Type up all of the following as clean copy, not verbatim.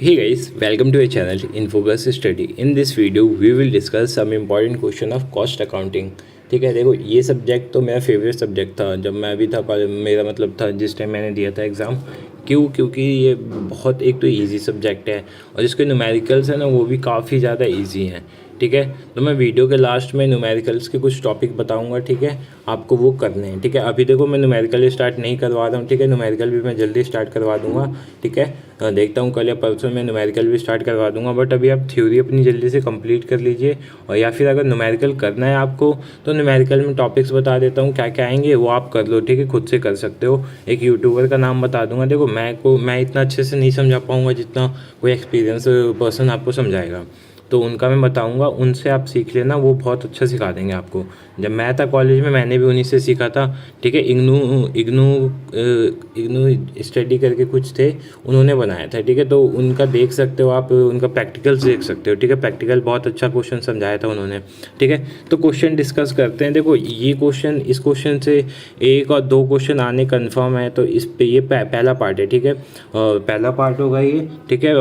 Hey guys, welcome to our channel Infobus Study. In this video, we will discuss some important question of cost accounting. ठीक है, देखो ये subject तो मेरा favourite subject था जब मैं अभी था कॉलेज। मेरा मतलब था जिस टाइम मैंने दिया था एग्ज़ाम। क्योंकि ये बहुत एक तो इजी सब्जेक्ट है और इसके न्यूमेरिकल्स हैं ना वो भी काफ़ी ज़्यादा इजी हैं। ठीक है, तो मैं वीडियो के लास्ट में न्यूमेरिकल्स के कुछ टॉपिक बताऊंगा। ठीक है, आपको वो करने हैं। ठीक है, अभी देखो मैं न्यूमेरिकल स्टार्ट नहीं करवा रहा हूँ। ठीक है, न्यूमेरिकल भी मैं जल्दी स्टार्ट करवा दूंगा। ठीक है, देखता हूँ कल या परसों में न्यूमेरिकल भी स्टार्ट करवा दूंगा। बट अभी आप थ्योरी अपनी जल्दी से कंप्लीट कर लीजिए। और या फिर अगर न्यूमेरिकल करना है आपको तो न्यूमेरिकल में टॉपिक्स बता देता हूँ क्या क्या आएंगे, वो आप कर लो। ठीक है, खुद से कर सकते हो। एक यूट्यूबर का नाम बता दूंगा। देखो मैं इतना अच्छे से नहीं समझा पाऊँगा जितना कोई एक्सपीरियंस पर्सन आपको समझाएगा, तो उनका मैं बताऊंगा, उनसे आप सीख लेना, वो बहुत अच्छा सिखा देंगे आपको। जब मैं था कॉलेज में मैंने भी उन्हीं से सीखा था। ठीक है, इग्नू स्टडी करके कुछ थे, उन्होंने बनाया था। ठीक है, तो उनका देख सकते हो आप, उनका प्रैक्टिकल्स देख सकते हो। ठीक है, प्रैक्टिकल बहुत अच्छा क्वेश्चन समझाया था उन्होंने। ठीक है, तो क्वेश्चन डिस्कस करते हैं। देखो इस क्वेश्चन से एक और दो क्वेश्चन आने कन्फर्म है, तो इस पे ये पहला पार्ट है। ठीक है, पहला पार्ट होगा ये। ठीक है,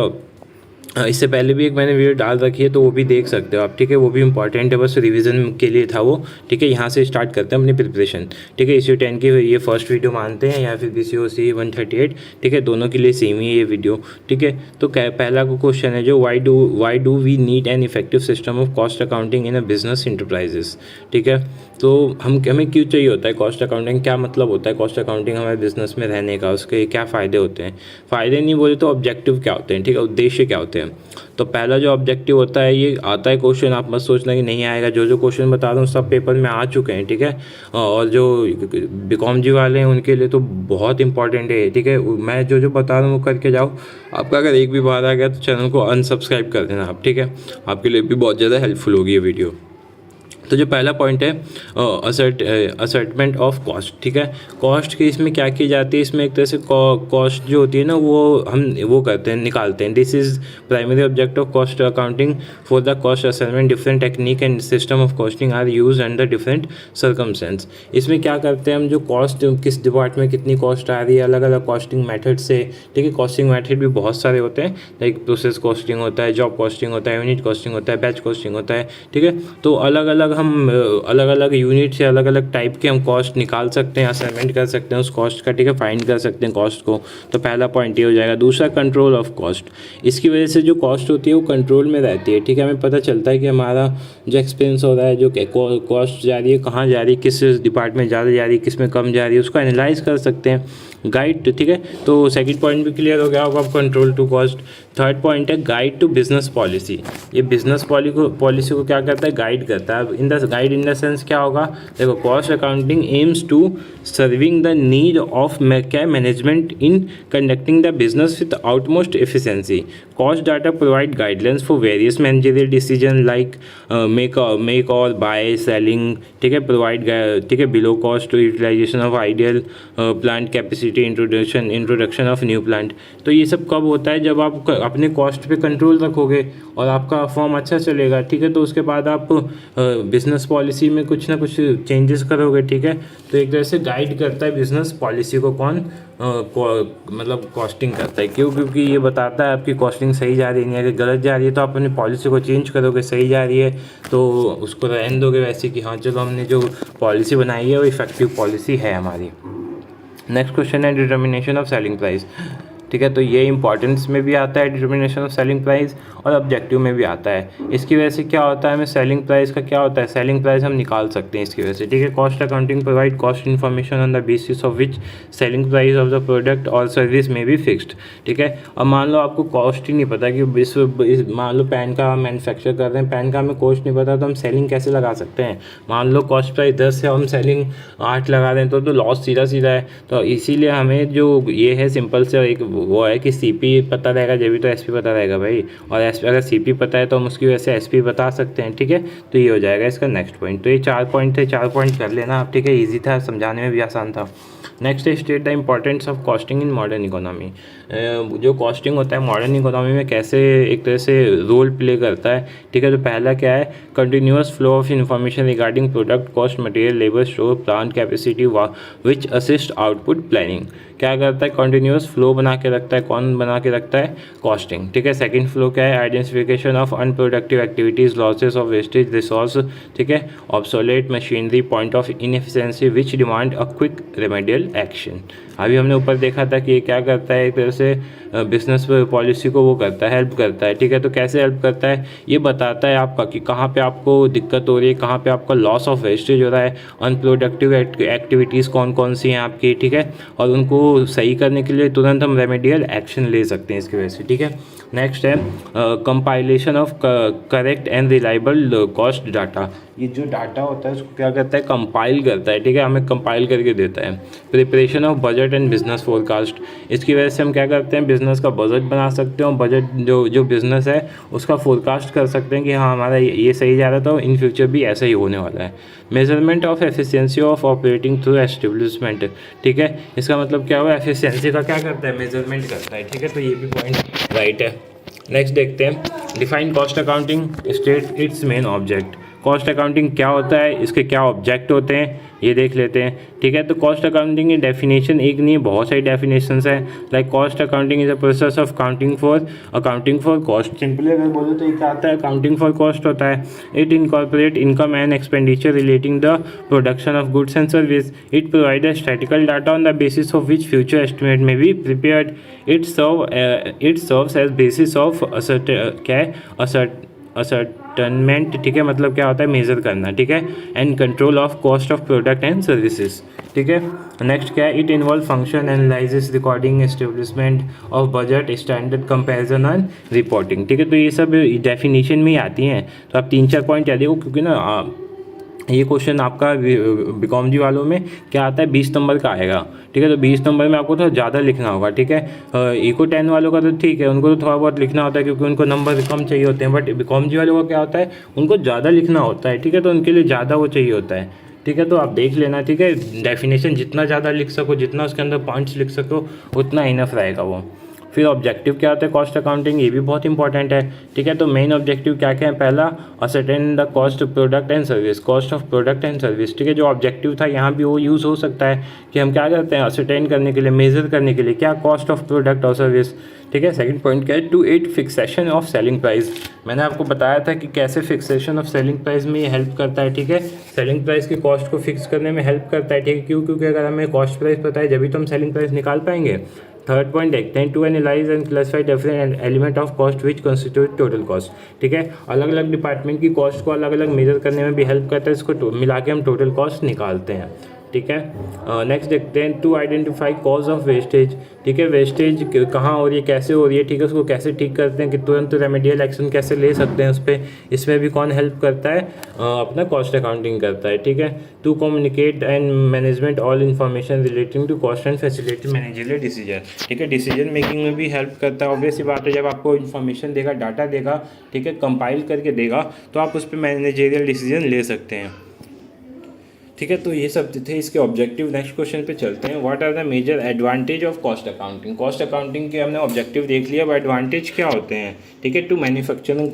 इससे पहले भी एक मैंने वीडियो डाल रखी है तो वो भी देख सकते हो आप। ठीक है, वो भी इंपॉर्टेंट है, बस रिवीजन के लिए था वो। ठीक है, यहाँ से स्टार्ट करते हैं अपनी प्रिपरेशन। ठीक है, इसी 10 की ये फर्स्ट वीडियो मानते हैं या फिर BCOC 138। ठीक है, दोनों के लिए सेम ही है ये वीडियो। ठीक है, तो पहला क्वेश्चन है जो why do we need an effective system of cost accounting in a business enterprises. ठीक है, तो हमें क्यों चाहिए होता है कॉस्ट अकाउंटिंग, क्या मतलब होता है कॉस्ट अकाउंटिंग हमारे बिजनेस में रहने का, उसके क्या फ़ायदे होते हैं। फ़ायदे नहीं बोले तो ऑब्जेक्टिव क्या होते हैं। ठीक है, उद्देश्य क्या होते हैं। तो पहला जो ऑब्जेक्टिव होता है, ये आता है क्वेश्चन, आप मत सोचना कि नहीं आएगा। जो क्वेश्चन बता रहा हूँ सब पेपर में आ चुके हैं। ठीक है, और जो BCom जी वाले हैं उनके लिए तो बहुत इंपॉर्टेंट है। ठीक है, मैं जो बता रहा हूँ वो करके जाओ। आपका अगर एक भी बार आ गया तो चैनल को अनसब्सक्राइब कर देना आप। ठीक है, आपके लिए भी बहुत ज़्यादा हेल्पफुल होगी ये वीडियो। तो जो पहला पॉइंट है असर्टमेंट ऑफ कॉस्ट। ठीक है, कॉस्ट के इसमें क्या की जाती है, इसमें एक तरह से कॉस्ट जो होती है ना वो हम वो करते हैं, निकालते हैं। This is primary object of cost accounting for the cost assessment. Different technique and system of costing are use under different circumstance. इसमें क्या करते हैं हम, जो कॉस्ट किस डिपार्टमेंट में कितनी कॉस्ट आ रही है, अलग अलग कॉस्टिंग मेथड से। ठीक है, कॉस्टिंग मेथड भी बहुत सारे होते हैं, लाइक प्रोसेस कॉस्टिंग होता है, जॉब कॉस्टिंग होता है, यूनिट कॉस्टिंग होता है, बैच कॉस्टिंग होता है। ठीक है, तो अलग अलग हम अलग अलग यूनिट से अलग अलग टाइप के हम कॉस्ट निकाल सकते हैं, असाइनमेंट कर सकते हैं उस कॉस्ट का। ठीक है, फाइंड कर सकते हैं कॉस्ट को। तो पहला पॉइंट ये हो जाएगा। दूसरा कंट्रोल ऑफ कॉस्ट। इसकी वजह से जो कॉस्ट होती है वो कंट्रोल में रहती है। ठीक है, हमें पता चलता है कि हमारा जो एक्सपेंस हो रहा है, जो कॉस्ट जा रही है, कहाँ जा रही है, किस डिपार्टमेंट में ज़्यादा जा रही है, किस में कम जा रही है, उसको एनालाइज कर सकते हैं। गाइड। ठीक है, तो सेकंड पॉइंट भी क्लियर हो गया होगा, control to cost. Third point है गाइड टू बिजनेस पॉलिसी। ये बिजनेस पॉलिसी को क्या करता है, गाइड करता है। इन द सेंस क्या होगा, देखो cost accounting aims to serving the need of क्या management in conducting the business with outmost efficiency. Cost data provide guidelines for various managerial decision like make और बाय सेलिंग। ठीक है, provide. ठीक है, below cost utilization of ideal plant capacity, introduction of new plant. तो ये सब कब होता है, जब आप अपने कॉस्ट पे कंट्रोल रखोगे और आपका फॉर्म अच्छा चलेगा। ठीक है, तो उसके बाद आप बिजनेस पॉलिसी में कुछ ना कुछ चेंजेस करोगे। ठीक है, तो एक तरह से गाइड करता है बिजनेस पॉलिसी को कौन, मतलब कॉस्टिंग करता है। क्योंकि ये बताता है आपकी कॉस्टिंग सही जा रही है, नहीं अगर गलत जा रही है तो आप अपनी पॉलिसी को चेंज करोगे। सही जा रही है तो उसको रहने दोगे वैसे कि हाँ चलो हमने जो पॉलिसी बनाई है वो इफेक्टिव पॉलिसी है हमारी। नेक्स्ट क्वेश्चन है डिटर्मिनेशन ऑफ सेलिंग प्राइस। ठीक है, तो ये इंपॉर्टेंस में भी आता है डिटर्मिनेशन ऑफ सेलिंग प्राइस, और ऑब्जेक्टिव में भी आता है। इसकी वजह से क्या होता है, हमें सेलिंग प्राइस का क्या होता है, सेलिंग प्राइस हम निकाल सकते हैं इसकी वजह से। ठीक है, cost accounting provide cost information on the basis of which selling price of the product और सर्विस में भी फिक्स्ड। ठीक है, अब मान लो आपको कॉस्ट ही नहीं पता कि मान लो पेन का मैन्युफैक्चर कर रहे हैं, पेन का हमें कॉस्ट नहीं पता, तो हम सेलिंग कैसे लगा सकते हैं। मान लो कॉस्ट प्राइस 10 है, हम सेलिंग 8 लगा रहे हैं, तो लॉस सीधा सीधा है। तो इसीलिए हमें जो ये है सिंपल से एक वो है कि CP पता रहेगा जब भी तो SP पता रहेगा भाई, और अगर CP पता है तो हम उसकी वजह से SP बता सकते हैं। ठीक है, तो ये हो जाएगा इसका नेक्स्ट पॉइंट। तो ये 4 पॉइंट थे, 4 पॉइंट कर लेना आप। ठीक है, ईजी था, समझाने में भी आसान था। नेक्स्ट है state the importance of costing in modern economy. जो कॉस्टिंग होता है मॉडर्न इकोनॉमी में कैसे एक तरह से रोल प्ले करता है, ठीक है। तो पहला क्या है, continuous flow of information regarding product cost material labour store plant capacity which assist output planning. क्या करता है, कंटिन्यूअस फ्लो बना के रखता है। कौन बना के रखता है, कॉस्टिंग, ठीक है। सेकंड फ्लो क्या है, identification of unproductive activities, losses of wastage resource, ठीक है, obsolete machinery, point of inefficiency which demand a quick remedial action. अभी हमने ऊपर देखा था कि ये क्या करता है, एक तरह से बिजनेस पॉलिसी को वो करता है, हेल्प करता है, ठीक है। तो कैसे हेल्प करता है, ये बताता है आपका कि कहाँ पे आपको दिक्कत हो रही है, कहाँ पे आपका लॉस ऑफ वेस्टेज हो रहा है, अनप्रोडक्टिव एक्टिविटीज़ कौन कौन सी हैं आपकी, ठीक है। और उनको सही करने के लिए तुरंत हम रेमेडियल एक्शन ले सकते हैं इसकी वजह से, ठीक है। नेक्स्ट है compilation of correct and reliable cost data. ये जो डाटा होता है उसको क्या करता है, कंपाइल करता है, ठीक है, हमें कंपाइल करके देता है। Preparation of budget and business forecast, इसकी वजह से हम क्या करते हैं, बिजनेस का बजट बना सकते हैं और बजट जो बिजनेस है उसका फोरकास्ट कर सकते हैं कि हाँ हमारा ये सही जा रहा था, इन फ्यूचर भी ऐसा ही होने वाला है। Measurement of efficiency of operating through establishment, ठीक है। इसका मतलब क्या हुआ, एफिशिएंसी का क्या करता है, मेजरमेंट करता है, ठीक है। तो ये भी पॉइंट राइट है। नेक्स्ट देखते हैं, define cost accounting, state it's main object. Cost accounting क्या होता है, इसके क्या ऑब्जेक्ट होते हैं, ये देख लेते हैं, ठीक है। तो कॉस्ट अकाउंटिंग की डेफिनेशन एक नहीं है, बहुत सारी डेफिनेशंस है। Like cost accounting is a process of accounting for cost. Simply अगर बोलो तो ये क्या आता है, अकाउंटिंग फॉर कॉस्ट होता है। It incorporate income and expenditure relating the production of goods and service. It provide a statical data on the basis of which future estimate may be prepared. It serves as basis of ascertainment, ठीक है, मतलब क्या होता है, major करना, ठीक है। And control of cost of product and services, ठीक है। नेक्स्ट क्या है, it involve function analysis recording establishment of budget standard comparison and reporting, ठीक है। तो ये सब डेफिनेशन में ही आती हैं। तो आप 3-4 पॉइंट याद रखो, क्योंकि ना ये क्वेश्चन आपका बीकॉम जी वालों में क्या आता है, 20 नंबर का आएगा, ठीक है। तो 20 नंबर में आपको थोड़ा ज़्यादा लिखना होगा, ठीक है। इको 10 वालों का तो ठीक है, उनको तो थोड़ा बहुत लिखना होता है क्योंकि उनको नंबर कम चाहिए होते हैं। बट बीकॉम जी वालों का क्या होता है, उनको ज़्यादा लिखना होता है, ठीक है। तो उनके लिए ज़्यादा वो चाहिए होता है, ठीक है। तो आप देख लेना, ठीक है। डेफिनेशन जितना ज़्यादा लिख सको, जितना उसके अंदर पॉइंट्स लिख सको, उतना इनफ रहेगा वो। फिर ऑब्जेक्टिव क्या होता है कॉस्ट अकाउंटिंग, ये भी बहुत इंपॉर्टेंट है, ठीक है। तो मेन ऑब्जेक्टिव क्या क्या है, पहला ascertain the cost of product and service, cost of product and service, ठीक है। जो ऑब्जेक्टिव था यहाँ भी वो यूज़ हो सकता है कि हम क्या करते हैं, असर्टेन करने के लिए, मेजर करने के लिए क्या कॉस्ट ऑफ प्रोडक्ट और सर्विस, ठीक है। सेकंड पॉइंट क्या है, to aid fixation of selling price. मैंने आपको बताया था कि कैसे फिक्सेशन ऑफ सेलिंग प्राइस में ये हेल्प करता है, ठीक है। सेलिंग प्राइस की कॉस्ट को फिक्स करने में हेल्प करता है, ठीक है। क्यों, क्योंकि अगर हमें कॉस्ट प्राइस पता है जब भी तो हम सेलिंग प्राइस निकाल पाएंगे। थर्ड पॉइंट देखते हैं, to analyse and classify different element of cost which constitute total cost, ठीक है। अलग अलग डिपार्टमेंट की कॉस्ट को अलग अलग मेजर करने में भी हेल्प करता है, इसको मिला के हम टोटल कॉस्ट निकालते हैं, ठीक है। नेक्स्ट देखते हैं, to identify cause of wastage, ठीक है। वेस्टेज कहाँ हो रही है, कैसे हो रही है, ठीक है। उसको कैसे ठीक करते हैं कि तुरंत रेमेडियल एक्शन कैसे ले सकते हैं उस पर, इसमें भी कौन हेल्प करता है, अपना कॉस्ट अकाउंटिंग करता है, ठीक है। To communicate and management all information relating to cost and facility managerial decision, ठीक है। डिसीजन मेकिंग में भी हेल्प करता है। ऑब्वियस सी बात है, जब आपको इन्फॉर्मेशन देगा, डाटा देगा, ठीक है, कंपाइल करके देगा, तो आप उस पर मैनेजरियल डिसीजन ले सकते हैं, ठीक है। तो ये सब थे इसके ऑब्जेक्टिव। नेक्स्ट क्वेश्चन पे चलते हैं, what are the major advantage of cost accounting. Cost accounting के हमने ऑब्जेक्टिव देख लिया, अब एडवांटेज क्या होते हैं, ठीक है। टू मैन्युफैक्चरिंग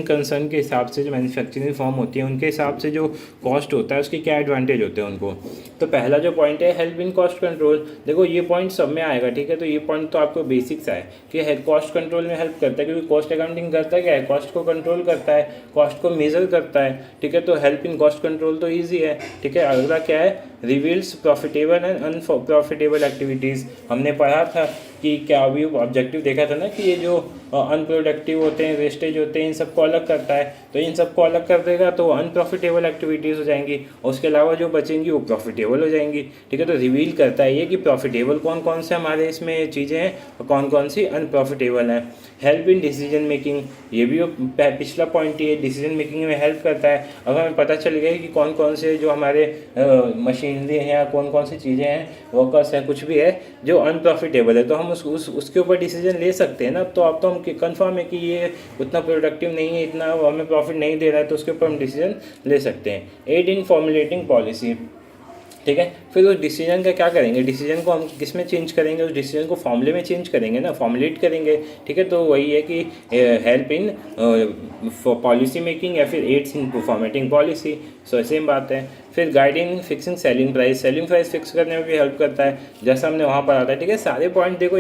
कंसर्न के हिसाब से जो मैन्युफैक्चरिंग फॉर्म होती है उनके हिसाब से जो कॉस्ट होता है उसके क्या एडवांटेज होते हैं उनको। तो पहला जो पॉइंट है, हेल्प इन कॉस्ट कंट्रोल। देखो ये पॉइंट सब में आएगा, ठीक है। तो ये पॉइंट तो आपको बेसिक्स है कि कॉस्ट कंट्रोल में हेल्प करता है, क्योंकि कॉस्ट अकाउंटिंग करता है क्या है, कॉस्ट को कंट्रोल करता है, कॉस्ट को मेजर करता है, ठीक है। तो हेल्प इन कॉस्ट कंट्रोल तो ईजी है, ठीक है। अगला क्या है, reveals profitable and unprofitable activities. हमने पढ़ा था कि क्या अभी ऑब्जेक्टिव देखा था ना कि ये जो अनप्रोडक्टिव होते हैं, वेस्टेज होते हैं, इन सबको अलग करता है। तो इन सबको अलग कर देगा तो अनप्रॉफिटेबल एक्टिविटीज़ हो जाएंगी, और उसके अलावा जो बचेंगी वो प्रॉफिटेबल हो जाएंगी, ठीक है। तो रिवील करता है ये कि प्रॉफिटेबल कौन कौन से हमारे इसमें चीज़ें हैं और कौन कौन सी अनप्रॉफिटेबल हैं। हेल्प इन डिसीजन मेकिंग, ये भी पिछला पॉइंट ही है, डिसीजन मेकिंग में हेल्प करता है। अगर हमें पता चल गया कि कौन कौन से जो हमारे मशीनरी हैं या कौन कौन सी चीज़ें हैं, वर्कर्स हैं, कुछ भी है जो अनप्रॉफिटेबल है, तो हम उसके ऊपर डिसीजन ले सकते हैं ना। तो अब तो हम कंफर्म है कि ये उतना प्रोडक्टिव नहीं है, इतना हमें प्रॉफिट नहीं दे रहा है, तो उसके ऊपर हम डिसीजन ले सकते हैं। एड इन फॉर्मुलेटिंग पॉलिसी, ठीक है। फिर उस डिसीजन का क्या करेंगे, डिसीजन को हम किस में चेंज करेंगे, उस डिसीजन को फॉर्मूले में चेंज करेंगे ना, फॉर्मुलेट करेंगे। ठीक है, तो वही है कि हेल्प इन पॉलिसी मेकिंग या फिर एड्स इन फॉर्मेटिंग पॉलिसी। सो सेम बात है। फिर गाइड इन फिक्सिंग सेलिंग प्राइस फिक्स करने में भी हेल्प करता है, जैसा हमने वहाँ पर आता है। ठीक है, सारे पॉइंट देखो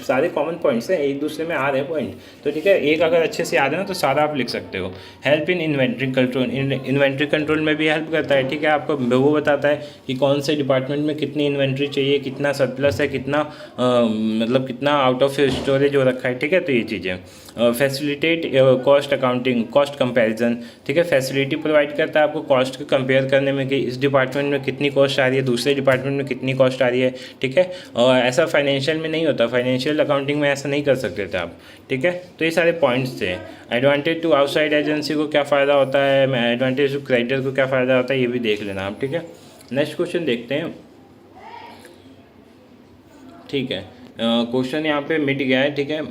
सारे कॉमन पॉइंट्स हैं, एक दूसरे में आ रहे हैं पॉइंट। तो ठीक है, एक अगर अच्छे से याद है ना तो सारा आप लिख सकते हो। Help in inventory control, inventory control में भी हेल्प करता है। ठीक है, आपको वो बताता है कि कौन से डिपार्टमेंट में कितनी इन्वेंट्री चाहिए, कितना सरप्लस है, कितना मतलब कितना आउट ऑफ स्टोरेज हो रखा है। ठीक है, तो ये चीज़ें facilitate cost accounting, cost comparison. ठीक है, फैसिलिटी प्रोवाइड करता है आपको कॉस्ट को कंपेयर करने में कि इस डिपार्टमेंट में कितनी कॉस्ट आ रही है, दूसरे डिपार्टमेंट में कितनी कॉस्ट आ रही है। ठीक है, और ऐसा फाइनेंशियल में नहीं होता, फाइनेंशियल अकाउंटिंग में ऐसा नहीं कर सकते थे आप। ठीक है, तो ये सारे पॉइंट्स थे। एडवांटेज टू आउटसाइड एजेंसी को क्या फ़ायदा होता है, एडवांटेज टू क्रेडिटर को क्या फ़ायदा होता है, ये भी देख लेना आप। ठीक है, नेक्स्ट क्वेश्चन देखते हैं। ठीक है, क्वेश्चन यहाँ पे मिट गया है। ठीक है,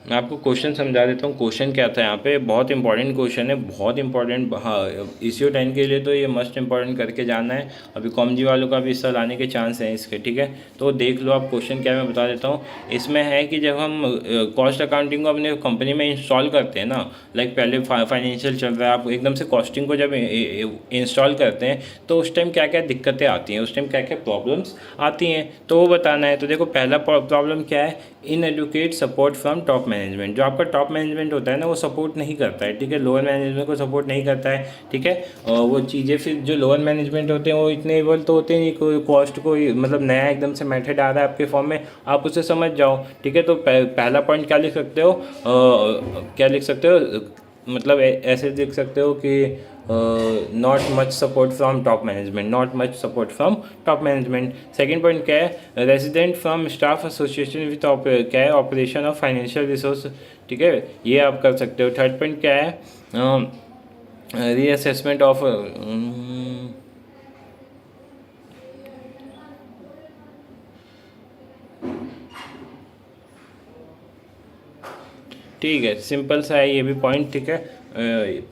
मैं आपको क्वेश्चन समझा देता हूँ। क्वेश्चन क्या था यहाँ पे, बहुत इंपॉर्टेंट क्वेश्चन है, बहुत इंपॉर्टेंट। हाँ, ECO 10 के लिए तो ये मस्ट इंपॉर्टेंट करके जाना है। अभी कॉमजी वालों का भी हिस्सा लाने के चांस हैं इसके। ठीक है, तो देख लो आप क्वेश्चन क्या, मैं बता देता हूँ। इसमें है कि जब हम कॉस्ट अकाउंटिंग को अपने कंपनी में इंस्टॉल करते हैं ना, लाइक पहले फाइनेंशियल चल रहा है, आप एकदम से कॉस्टिंग को जब इंस्टॉल करते हैं तो उस टाइम क्या क्या दिक्कतें आती हैं, उस टाइम क्या क्या प्रॉब्लम्स आती हैं, तो वो बताना है। तो देखो पहला प्रॉब्लम क्या है, inadequate support from top management. जो आपका टॉप मैनेजमेंट होता है ना वो सपोर्ट नहीं करता है। ठीक है, लोअर मैनेजमेंट को सपोर्ट नहीं करता है। ठीक है, और वो चीज़ें फिर जो लोअर मैनेजमेंट होते हैं वो इतने एबल तो होते नहीं, कोई कॉस्ट को मतलब नया एकदम से मेथड आ रहा है आपके फॉर्म में, आप उसे समझ जाओ। ठीक है, तो पहला पॉइंट क्या लिख सकते हो, क्या लिख सकते हो, मतलब ऐसे लिख सकते हो कि not much support from top management, not much support from top management. Second point क्या है, resident from staff association with क्या है, ऑपरेशन ऑफ फाइनेंशियल रिसोर्स। ठीक है, ये आप कर सकते हो। थर्ड पॉइंट क्या है, रीअसेसमेंट ऑफ ठीक है, सिंपल सा है ये भी पॉइंट। ठीक है,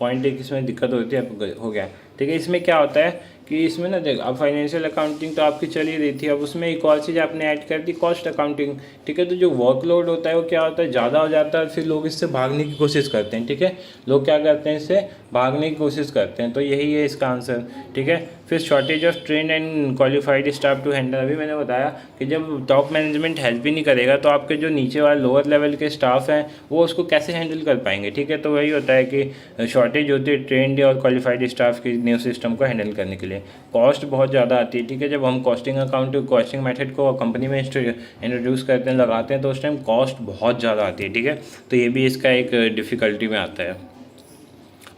पॉइंट एक इसमें दिक्कत होती है, हो गया। ठीक है, इसमें क्या होता है कि इसमें ना देख, अब फाइनेंशियल अकाउंटिंग तो आपकी चल ही रही थी, अब उसमें एक और चीज़ आपने ऐड कर दी, कॉस्ट अकाउंटिंग। ठीक है, तो जो वर्कलोड होता है वो क्या होता है, ज़्यादा हो जाता है, फिर लोग इससे भागने की कोशिश करते हैं। ठीक है, लोग क्या करते हैं, इससे भागने की कोशिश करते हैं, तो यही है इसका आंसर। ठीक है, फिर shortage of train and qualified staff to handle. अभी मैंने बताया कि जब टॉप मैनेजमेंट हेल्प ही नहीं करेगा तो आपके जो नीचे वाले लोअर लेवल के स्टाफ हैं वो उसको कैसे हैंडल कर पाएंगे। ठीक है, तो वही होता है कि शॉर्टेज होती है ट्रेंड और क्वालिफाइड स्टाफ की न्यू सिस्टम को हैंडल करने के लिए। कॉस्ट बहुत ज़्यादा आती है। ठीक है, जब हम कॉस्टिंग मेथड को कंपनी में इंट्रोड्यूस करते हैं, लगाते हैं, तो उस टाइम कॉस्ट बहुत ज़्यादा आती है। ठीक है, तो ये भी इसका एक डिफ़िकल्टी में आता है।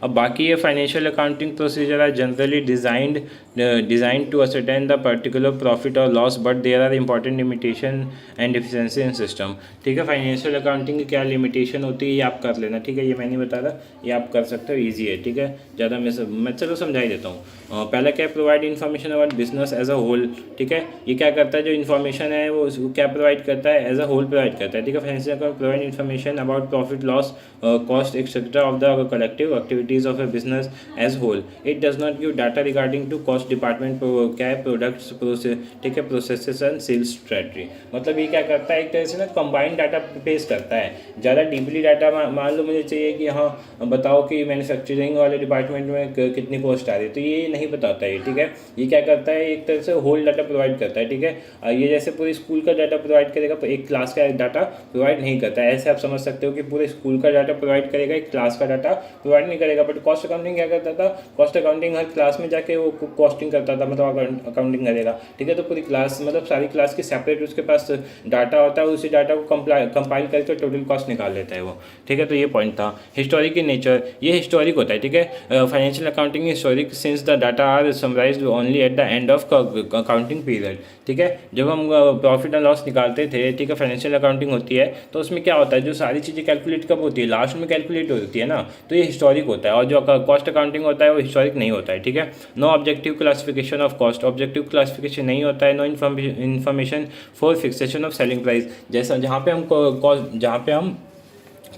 अब बाकी ये financial accounting procedure are generally designed to ascertain the particular profit और loss, but there are important limitation and deficiency in system. ठीक है, फाइनेंशियल अकाउंटिंग की क्या लिमिटेशन होती है ये आप कर लेना। ठीक है, ये मैं नहीं बता रहा, ये आप कर सकते हो, ईजी है। ठीक है, ज़्यादा मैं चलो समझा ही देता हूँ। पहला क्या, provide information about business as a whole. ठीक है, ये क्या करता है, जो इन्फॉर्मेशन है वो क्या प्रोवाइड करता है, एज अ होल प्रोवाइड करता है। ठीक है, financial account provide information about profit loss cost etcetera of the collective activities of a business as whole. It does not give data regarding to cost department क्या है, products process. ठीक है, processes and sales strategy. मतलब ये क्या करता है, एक तरह से ना कंबाइंड डाटा पेश करता है। ज़्यादा डीपली डाटा मान लो मुझे चाहिए कि हाँ बताओ कि मैन्युफैक्चरिंग वाले डिपार्टमेंट में कितनी कॉस्ट आ रही है, तो ये नहीं बताता है। ठीक है, ये क्या करता है, एक तरह से होल डाटा प्रोवाइड करता है। ठीक है, ये जैसे पूरे स्कूल का डाटा प्रोवाइड करेगा तो एक क्लास का डाटा प्रोवाइड नहीं करता है। ऐसे आप समझ सकते हो कि पूरे स्कूल का डाटा प्रोवाइड करेगा, एक क्लास का डाटा प्रोवाइड नहीं करेगा। बट कॉस्ट अकाउंटिंग क्या करता था, कॉस्ट अकाउंटिंग हर क्लास में जाके वो कॉस्टिंग करता था, मतलब अकाउंटिंग करेगा। ठीक है, तो पूरी क्लास मतलब सारी क्लास की सेपरेट उसके पास डाटा होता है, उसी डाटा को कंपाइल करके टोटल कॉस्ट निकाल लेता है वो। ठीक है, तो ये पॉइंट था। हिस्टोरिक इन नेचर, ये हिस्टोरिक होता है। ठीक है, financial accounting historic since the data are summarised only at the end of accounting period. ठीक है, जब हम प्रॉफिट एंड लॉस निकालते थे, ठीक है, फाइनेंशियल अकाउंटिंग होती है, तो उसमें क्या होता है, जो सारी चीज़ें कैलकुलेट कब होती है, लास्ट में कैलकुलेट होती है ना, तो ये हिस्टोरिक होता है। और जो कॉस्ट अकाउंटिंग होता है वो हिस्टोरिक नहीं होता है। ठीक है, no objective classification of cost, objective classification नहीं होता है। No information for fixation of selling price, जैसा जहाँ पे हम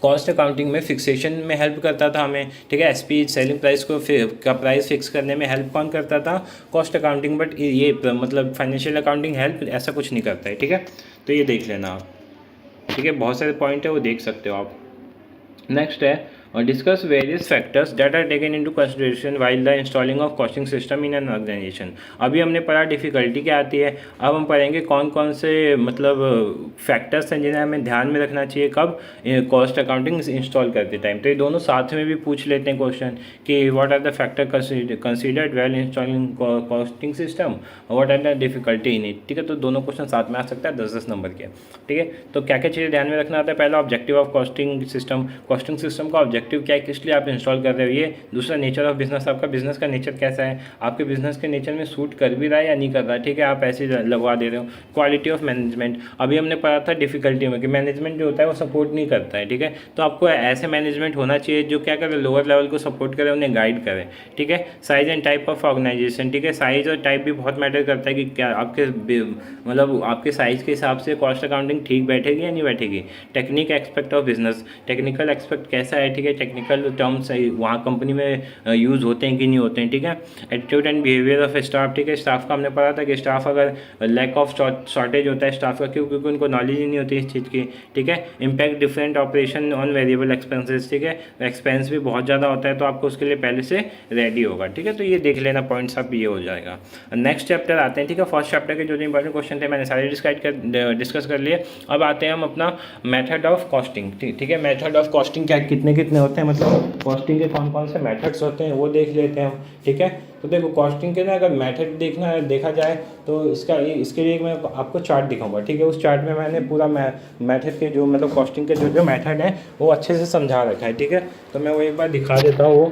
कॉस्ट अकाउंटिंग में फिक्सेशन में हेल्प करता था हमें, ठीक है। एसपी सेलिंग प्राइस को का प्राइस फिक्स करने में हेल्प कौन करता था? Cost accounting. बट ये मतलब फाइनेंशियल अकाउंटिंग हेल्प ऐसा कुछ नहीं करता है, ठीक है। तो ये देख लेना आप, ठीक है। बहुत सारे पॉइंट है वो देख सकते हो आप। नेक्स्ट है और discuss various factors that are taken into consideration while the installing of costing system in an organisation. अभी हमने पढ़ा डिफ़िकल्टी क्या आती है, अब हम पढ़ेंगे कौन कौन से मतलब फैक्टर्स हैं जिन्हें हमें ध्यान में रखना चाहिए कब कॉस्ट अकाउंटिंग इंस्टॉल करते टाइम। तो ये दोनों साथ में भी पूछ लेते हैं क्वेश्चन कि what are the factor considered well installing costing system, what are the difficulty in it, ठीक है। तो दोनों क्वेश्चन साथ में आ सकता है 10-10 नंबर के, ठीक है। तो क्या क्या चीज़ें ध्यान में रखना आता है? पहला objective of costing system, costing system का ऑब्जेक्टिव क्या है, किस लिए आप इंस्टॉल कर रहे हो ये। दूसरा नेचर ऑफ बिजनेस, आपका बिजनेस का नेचर कैसा है, आपके बिजनेस के नेचर में सूट कर भी रहा है या नहीं कर रहा है, ठीक है, आप ऐसे लगवा दे रहे हो। क्वालिटी ऑफ मैनेजमेंट, अभी हमने पढ़ा था डिफिकल्टी में कि मैनेजमेंट जो होता है वो सपोर्ट नहीं करता है, ठीक है। तो आपको ऐसे मैनेजमेंट होना चाहिए जो क्या करे, लोअर लेवल को सपोर्ट करे, उन्हें गाइड करे, ठीक है। Size and type of organisation, ठीक है, साइज और टाइप भी बहुत मैटर करता है कि क्या आपके मतलब आपके साइज़ के हिसाब से कॉस्ट अकाउंटिंग ठीक बैठेगी या नहीं बैठेगी। Technique expect of business, technical expect कैसा है, ठीक है, टेक्निकल टर्म्स वहाँ कंपनी में यूज़ होते हैं कि नहीं होते हैं, ठीक है। Attitude and behaviour of staff, ठीक है, स्टाफ का हमने पढ़ा था कि स्टाफ अगर लैक ऑफ शॉर्टेज होता है स्टाफ का, क्यों? क्योंकि उनको नॉलेज ही नहीं होती इस चीज़ की, ठीक है। Impact different operation on variable expenses, ठीक है, एक्सपेंस भी बहुत ज़्यादा होता है तो आपको उसके लिए पहले से रेडी होगा, ठीक है। तो ये देख लेना पॉइंट्स आप, ये हो जाएगा। नेक्स्ट चैप्टर आते हैं, ठीक है। फर्स्ट चैप्टर के जो इंपॉर्टेंट क्वेश्चन थे मैंने सारे डिस्कस कर लिए। अब आते हैं हम अपना मेथड ऑफ कॉस्टिंग, ठीक है। मेथड ऑफ कॉस्टिंग क्या कितने कितने होते हैं, मतलब कॉस्टिंग के कौन कौन से मेथड्स होते हैं वो देख लेते हैं हम, ठीक है। तो देखो कॉस्टिंग के ना अगर मेथड देखा जाए तो इसके लिए मैं आपको चार्ट दिखाऊंगा, ठीक है। उस चार्ट में मैंने पूरा मेथड के जो मतलब कॉस्टिंग के जो मेथड हैं वो अच्छे से समझा रखा है, ठीक है। तो मैं वो एक बार दिखा देता हूँ वो,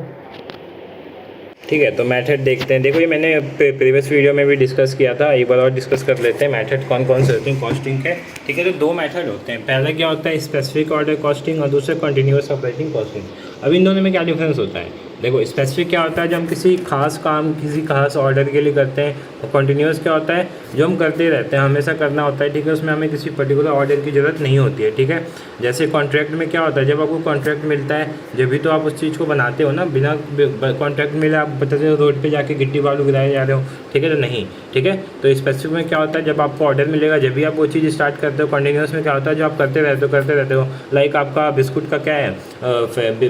ठीक है। तो मेथड देखते हैं। देखो ये मैंने प्रीवियस वीडियो में भी डिस्कस किया था, एक बार और डिस्कस कर लेते हैं मेथड कौन कौन से होते हैं कॉस्टिंग के, ठीक है। तो दो मेथड होते हैं, पहला क्या होता है स्पेसिफिक ऑर्डर कॉस्टिंग और दूसरा कंटिन्यूअस ऑपरेटिंग कॉस्टिंग। अब इन दोनों में क्या डिफरेंस होता है? देखो स्पेसिफिक क्या होता है जब हम किसी खास काम किसी खास ऑर्डर के लिए करते हैं, और कंटिन्यूअस क्या होता है जो हम करते रहते हैं, हमेशा करना होता है, ठीक है। उसमें हमें किसी पर्टिकुलर ऑर्डर की ज़रूरत नहीं होती है, ठीक है। जैसे कॉन्ट्रैक्ट में क्या होता है, जब आपको कॉन्ट्रैक्ट मिलता है जब भी तो आप उस चीज़ को बनाते हो ना, बिना कॉन्ट्रैक्ट मिले आप बताते हो रोड पे जाके गिट्टी बालू गिराए जा रहे हो, ठीक है, तो नहीं, ठीक है। तो स्पेसिफिक में क्या होता है जब आपको ऑर्डर मिलेगा जब भी आप वो चीज़ स्टार्ट करते हो। कंटिन्यूअस में क्या होता है जो आप करते रहते हो। लाइक आपका बिस्कुट का क्या है,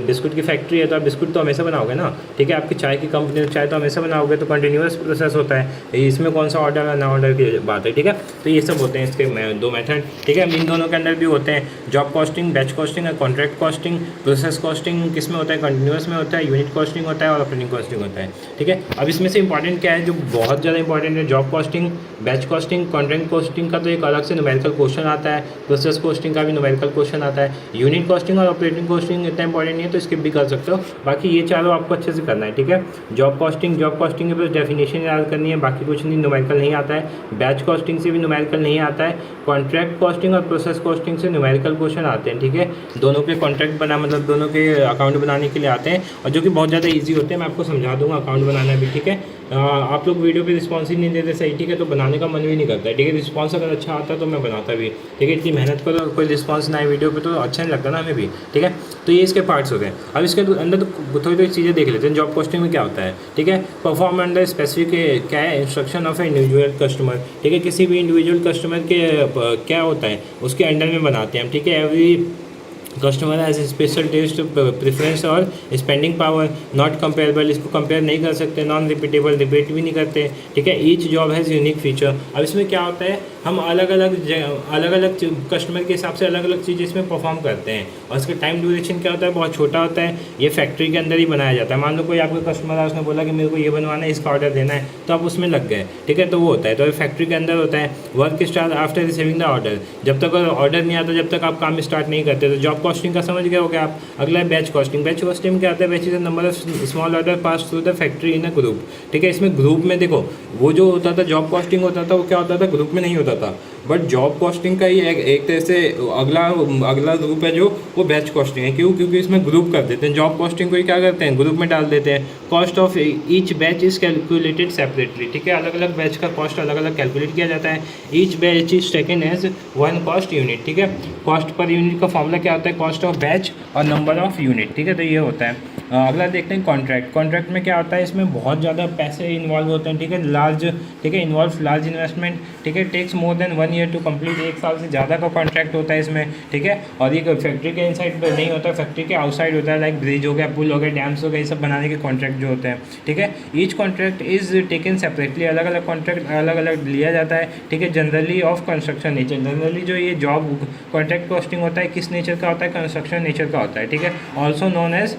बिस्कुट की फैक्ट्री है तो आप बिस्कुट तो हमेशा बनाओगे ना, ठीक है। आपकी चाय की कंपनी चाय तो हमेशा बनाओगे, तो कंटिन्यूअस प्रोसेस होता है। इसमें कौन सा ऑर्डर है ना ऑर्डर की बात है, ठीक है। तो ये सब होते हैं इसके दो मेथड, ठीक है। इन दोनों के अंदर भी होते हैं जॉब कॉस्टिंग, बैच कॉस्टिंग और कॉन्ट्रैक्ट कॉस्टिंग। प्रोसेस कॉस्टिंग किस में होता है, कंटिन्यूअस में होता है, यूनिट कॉस्टिंग होता है और ऑपरेटिंग कॉस्टिंग होता है, ठीक है। अब इसमें से इंपॉर्टेंट क्या है जो बहुत ज़्यादा इंपॉर्टेंट है, job costing, batch costing, contract costing का तो एक अलग से न्यूमेरिकल क्वेश्चन आता है, प्रोसेस कॉस्टिंग का भी न्यूमेरिकल क्वेश्चन आता है। यूनिट कॉस्टिंग और ऑपरेटिंग कॉस्टिंग इतना इंपॉर्टेंट नहीं है तो स्किप भी कर सकते हो, बाकी ये चारों आपको अच्छे से करना है, ठीक है। जॉब कॉस्टिंग के बस डेफिनेशन याद करनी है, बाकी कुछ नहीं, न्यूमेरिकल नहीं आता है। बैच कॉस्टिंग से भी न्यूमेरिकल नहीं आता है। कॉन्ट्रैक्ट कॉस्टिंग और प्रोसेस कॉस्टिंग से न्यूमेरिकल क्वेश्चन आते हैं, ठीक है। दोनों के कॉन्ट्रैक्ट बना मतलब दोनों के अकाउंट बनाने के लिए आते हैं और जो कि बहुत ज़्यादा ईजी होते हैं। मैं आपको समझा दूंगा अकाउंट बनाना भी, ठीक है। आप लोग वीडियो पे रिस्पॉन्स ही नहीं देते सही, ठीक है, तो बनाने का मन भी नहीं करता है, ठीक है। रिस्पॉन्स अगर अच्छा आता तो मैं बनाता भी, ठीक है। इतनी मेहनत करो और कोई रिस्पॉन्स ना आए वीडियो पे तो अच्छा नहीं लगता ना हमें भी, ठीक है। तो ये इसके पार्ट्स होते हैं। अब इसके अंदर तो थोड़ी चीज़ें देख लेते हैं। जॉब कॉस्टिंग में क्या होता है, ठीक है, परफॉर्म अंडर स्पेसिफिक क्या है, instruction of A individual customer, ठीक है। किसी भी इंडिविजुअल कस्टमर के क्या होता है उसके अंडर में बनाते हैं हम, ठीक है। Every customer has special test preference और स्पेंडिंग पावर नॉट कंपेरेबल, इसको कंपेयर नहीं कर सकते। नॉन रिपीटेबल, रिपीट भी नहीं करते, ठीक है। Each job has unique feature. अब इसमें क्या होता है हम अलग अलग कस्टमर के हिसाब से अलग अलग चीज़ें इसमें परफॉर्म करते हैं और इसका टाइम ड्यूरेशन क्या होता है बहुत छोटा होता है। ये फैक्ट्री के अंदर ही बनाया जाता है। मान लो कोई आपका कस्टमर है उसने बोला कि मेरे को ये बनवाना है, इसका ऑर्डर देना है, तो आप उसमें लग गए, ठीक है, तो वो होता है। तो फैक्ट्री के अंदर होता है। Work start after receiving the order, जब तक ऑर्डर नहीं आता जब तक आप काम स्टार्ट नहीं करते। तो जॉब कॉस्टिंग का समझ गए हो गया आप। अगला है बैच कॉस्टिंग। बैच कॉस्टिंग क्या आता है, batch is the number of small order pass through the factory in a group, ठीक है। इसमें ग्रुप में देखो वो जो होता था जॉब कॉस्टिंग होता था वो क्या होता था ग्रुप में नहीं होता था, बट जॉब कॉस्टिंग का ही एक तरह से अगला अगला ग्रुप है जो वो बैच कॉस्टिंग है। क्यों? क्योंकि इसमें ग्रुप कर देते हैं। जॉब कॉस्टिंग को ही क्या करते हैं, ग्रुप में डाल देते हैं। Cost of each batch is calculated separately, ठीक है, अलग अलग बैच का कॉस्ट अलग अलग कैलकुलेट किया जाता है। Each batch is taken as one cost unit, ठीक है। कॉस्ट पर यूनिट का फॉर्मूला क्या होता है, कॉस्ट ऑफ बैच और नंबर ऑफ यूनिट, ठीक है, तो ये होता है। अगला देखते हैं कॉन्ट्रैक्ट। कॉन्ट्रैक्ट में क्या होता है, इसमें बहुत ज़्यादा पैसे इन्वॉल्व होते हैं, ठीक है, लार्ज, ठीक है, इन्वॉल्व लार्ज इन्वेस्टमेंट, ठीक है, takes more than 1 year to complete, 1 साल से ज़्यादा का कॉन्ट्रैक्ट होता है इसमें, ठीक है। और ये फैक्ट्री के इनसाइड पर नहीं होता, फैक्ट्री के आउटसाइड होता है, लाइक ब्रिज हो गया, पुल हो गया, डैम्स हो गया, ये सब बनाने के कॉन्ट्रैक्ट जो होते हैं, ठीक है। Each contract is taken separately, अलग अलग कॉन्ट्रैक्ट अलग अलग लिया जाता है, ठीक है। Generally of construction nature, generally जो ये जॉब कॉन्ट्रैक्ट कॉस्टिंग होता है किस नेचर का होता है, कंस्ट्रक्शन नेचर का होता है, ठीक है। Also known as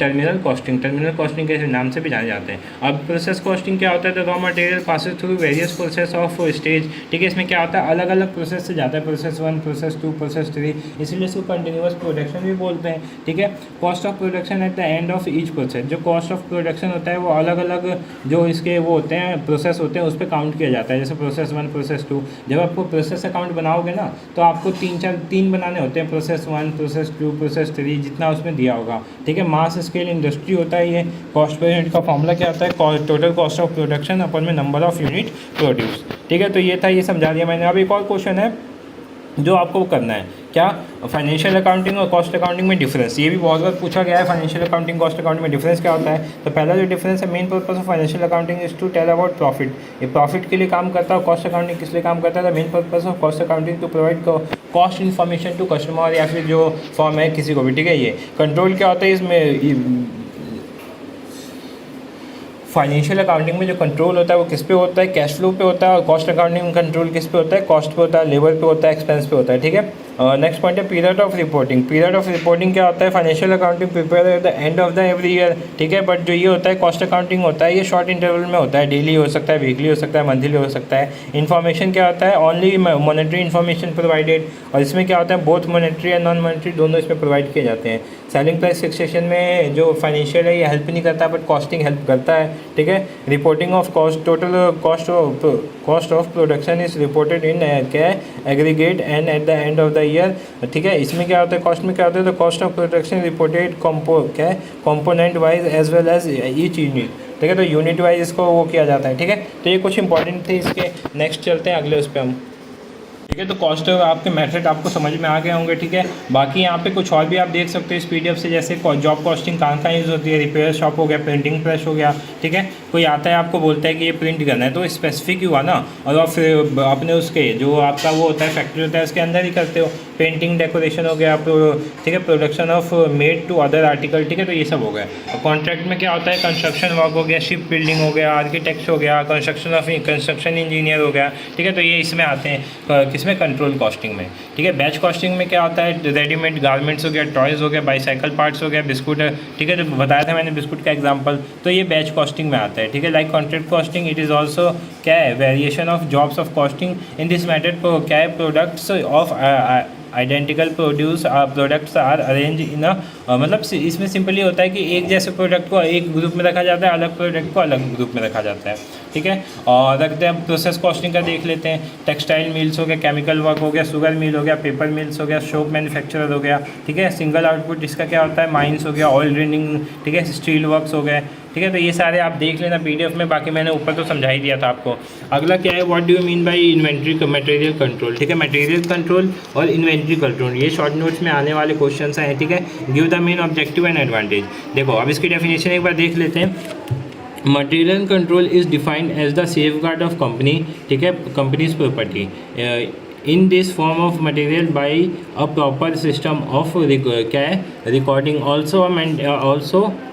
terminal costing, terminal costing के नाम से भी जाने जाते हैं। अब प्रोसेस कॉस्टिंग क्या होता है, the raw material passes through various process of stage, ठीक है। इसमें क्या होता है, अलग अलग प्रोसेस से जाता है, प्रोसेस 1, प्रोसेस 2, प्रोसेस 3, इसीलिए इसको कंटिन्यूअस प्रोडक्शन भी बोलते हैं, ठीक है। Cost of production at the end of each process, जो कॉस्ट ऑफ प्रोडक्शन होता है वो अलग अलग जो इसके वो होते हैं प्रोसेस होते हैं उस पर काउंट किया जाता है। जैसे प्रोसेस 1, प्रोसेस 2, जब आपको प्रोसेस अकाउंट बनाओगे ना तो आपको 3 बनाने होते हैं, प्रोसेस 1, प्रोसेस 2, प्रोसेस 3, जितना उसमें दिया होगा, ठीक है। मास स्केल इंडस्ट्री होता है ये। कॉस्ट पर यूनिट का फॉर्मूला क्या होता है, टोटल कॉस्ट ऑफ प्रोडक्शन अपन में नंबर ऑफ यूनिट प्रोड्यूस, ठीक है। तो ये था, ये समझा दिया मैंने। अब एक और क्वेश्चन है जो आपको करना है, क्या, फाइनेंशियल अकाउंटिंग और कॉस्ट अकाउंटिंग में डिफरेंस। ये भी बहुत बार पूछा गया है, फाइनेंशियल अकाउंटिंग कॉस्ट अकाउंटिंग में डिफरेंस क्या होता है। तो पहला जो डिफरेंस है, main purpose of financial accounting is to tell about profit, ये प्रॉफिट के लिए काम करता है। कॉस्ट अकाउंटिंग किस लिए काम करता है, main purpose of cost accounting to provide cost information to customer या फिर जो फॉर्म है किसी को भी, ठीक है। ये कंट्रोल क्या होता है इसमें, फाइनेंशियल अकाउंटिंग में जो कंट्रोल होता है वो किस पे होता है, कैश फ्लो पे होता है। और कॉस्ट अकाउंटिंग में कंट्रोल किस पे होता है, कॉस्ट पे होता है, लेबर पे होता है, एक्सपेंस पे होता है, ठीक है। नेक्स्ट पॉइंट है period of reporting. Period of reporting क्या होता है, financial accounting prepare eight the end of the every year, ठीक है। बट जो ये होता है कॉस्ट अकाउंटिंग होता है, ये शॉर्ट इंटरवल में होता है, डेली हो सकता है, वीकली हो सकता है, मंथली हो सकता है। इन्फॉर्मेशन क्या होता है, ओनली मॉनेटरी इन्फॉर्मेशन प्रोवाइडेड, और इसमें क्या होता है, both monetary and non monetary दोनों इसमें प्रोवाइड किए जाते हैं। सेलिंग प्राइस फिक्सेशन में जो फाइनेंशियल है ये हेल्प नहीं करता बट कॉस्टिंग हेल्प करता है, ठीक है। Reporting of cost, total cost of production is reported in क्या aggregate and at the end of the year, ठीक है। इसमें क्या होता है, कॉस्ट में क्या होता है, तो cost of production reported component wise as well as each unit, ठीक है। तो यूनिट वाइज इसको वो किया जाता है, ठीक है। तो ये कुछ इंपॉर्टेंट थे इसके। नेक्स्ट चलते हैं अगले उस पर हम, ठीक है। तो कॉस्ट आपके मेथड आपको समझ में आ गए होंगे, ठीक है। बाकी यहाँ पे कुछ और भी आप देख सकते हो इस पीडीएफ से, जैसे जॉब कॉस्टिंग कहाँ कहाँ यूज़ होती है, रिपेयर शॉप हो गया, प्रिंटिंग प्रेस हो गया, ठीक है। कोई आता है आपको बोलता है कि ये प्रिंट करना है तो स्पेसिफिक हुआ ना, और आप फिर अपने उसके जो आपका वो होता है फैक्ट्री होता है उसके अंदर ही करते हो। पेंटिंग डेकोरेशन हो गया, ठीक है, production of made to other article, ठीक है। तो ये सब हो गया। और कॉन्ट्रैक्ट में क्या होता है, कंस्ट्रक्शन वर्क हो गया, शिप बिल्डिंग हो गया, आर्किटेक्ट हो गया, कंस्ट्रक्शन इंजीनियर हो गया, ठीक है। तो ये इसमें आते हैं किसमें, कंट्रोल कॉस्टिंग में, ठीक है। बैच कॉस्टिंग में क्या होता है, रेडीमेड गारमेंट्स हो गया, टॉयज़ हो गया, बाईसाइकिल पार्ट्स हो गया, बिस्कुट, ठीक है। तो बताया था मैंने बिस्कुट का एग्जांपल, तो ये बैच कॉस्टिंग में आता है, ठीक है। Like contract costing, it is also क्या है, variation of jobs of costing in this method क्या है, products of identical products are arrange in मतलब इसमें सिंपली होता है कि एक जैसे प्रोडक्ट को एक ग्रुप में रखा जाता है, अलग प्रोडक्ट को अलग ग्रुप में रखा जाता है, ठीक है। और रखते हैं प्रोसेस कॉस्टिंग का देख लेते हैं। टेक्सटाइल मिल्स हो गया, केमिकल वर्क हो गया, शुगर मिल हो गया, पेपर मिल्स हो गया, सोप मैन्युफैक्चरर हो गया, ठीक है। सिंगल आउटपुट इसका क्या होता है, माइंस हो गया, ऑयल ड्रिलिंग, ठीक है, स्टील वर्क्स हो गए, ठीक है। तो ये सारे आप देख लेना पीडीएफ में, बाकी मैंने ऊपर तो समझा ही दिया था आपको। अगला क्या है, what do you mean by inventory material control, ठीक है। मटेरियल कंट्रोल और इन्वेंट्री कंट्रोल ये शॉर्ट नोट्स में आने वाले क्वेश्चन हैं, ठीक है। Give the main objective and advantage. देखो अब इसकी डेफिनेशन एक बार देख लेते हैं। Material control is defined as the safeguard of company, ठीक है, company's property in this form of material by a proper system of क्या है recording also